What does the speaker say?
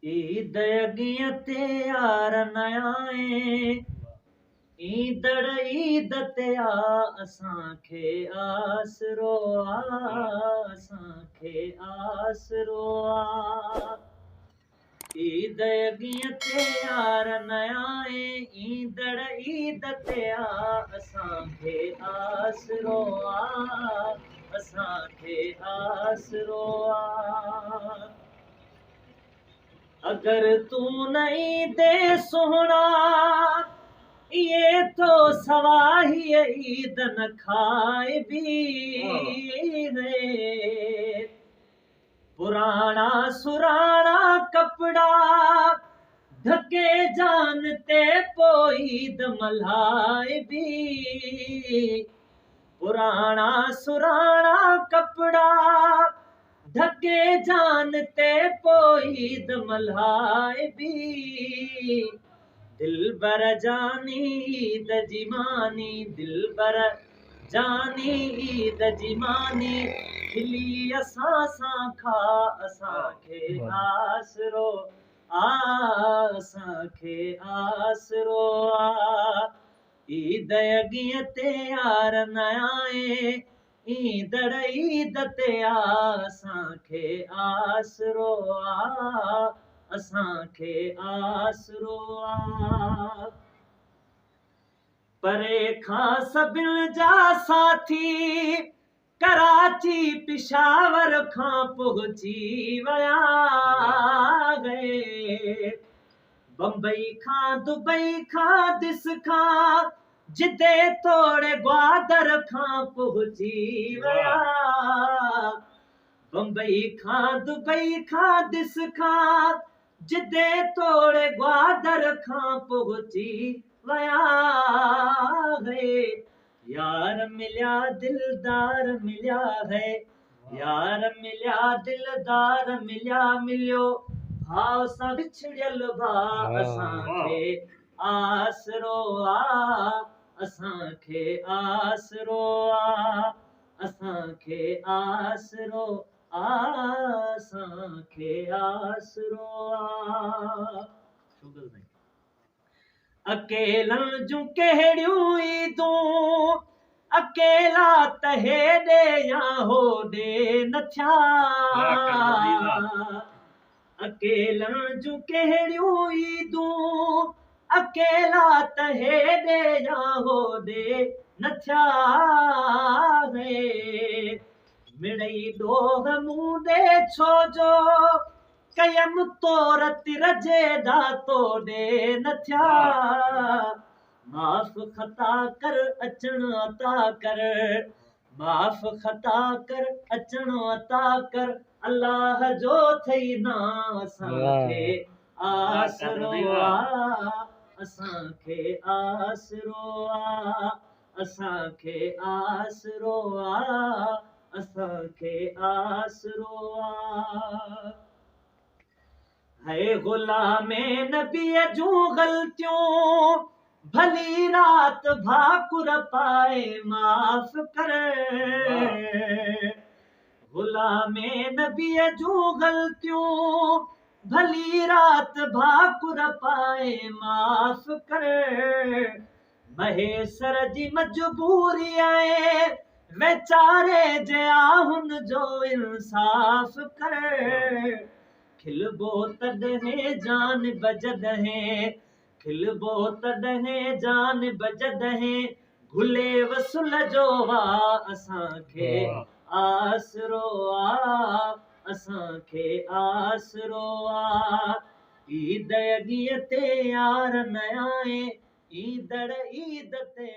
ईद अॻियां ते यार न आए, ईदड़ ईद ते असांखे आसरो असांखे आसरो ईद अॻियां ते यार न आए, ईदड़ ईद ते असांखे आसरो असांखे आसरो अगर तू नहीं दे सोहना ये तो सवाही ईद न खाए भी है पुराना सुराना कपड़ा ढके जानते पो ईद मल्हाए भी पुराना सुराना कपड़ा ढके जानते पो ईद मल्हाए भी दिलबर जानी ईद जी मानी दिलबर जानी ईद जी मानी खिली असां सां खा असांखे आसरो असांखे आसरो ईद अॻियां ते यार न आए, ईदड़ ईद ते असांखे आसरो असांखे आसरो परे खां सभिनि जा साथी कराची पिशावर खां पहुची विया गए बम्बई खां दुबई खां दिस खां जिते तोड़े ग्वादर खां पहुची विया बम्बई खां दुबई खां दिस खां जिते तोड़े ग्वादर खां पहुची विया है यार मिलिया दिलदार मिलिया है यार मिलिया दिलदार मिलिया मिलियो भाव सां विछड़ियल भाउ असांखे आसरो असांखे आसरो असांखे आसरो असांखे आसरो अकेलन जूं कहिड़ियूं ईदूं अकेला त हेॾे या होॾे न थिया अकेलन जूं कहिड़ियूं ईदूं अकेला त हेॾे या होॾे न थिया मिड़ई ॾोह मूं ॾे छो जो कयम तोर तिरजे दातो ॾे न थिया माफ़ खता कर अचण अता कर माफ़ खता कर अचण अता कर अल्लाह जो थई ना असांखे आसरो असांखे आसरो असांखे आसरो असांखे आसरो है गुलामे नबीअ जूं ग़लतियूं भली रात भाकुर पाए माफ़ कर गुलामे नबीअ जूं ग़लतियूं भली रात भाकुर पाए माफ़ कर महेसर जी मजबूरी आहे वेचारे जे हुन जो इंसाफ़ कर खिलबो तॾहिं जान बजदहें खिलबो तॾहिं जान बजदहें भुले वसुल जो असांखे आसरो असांखे आसरो ईद अॻियां ते यार न आए ईदड़ ईद ते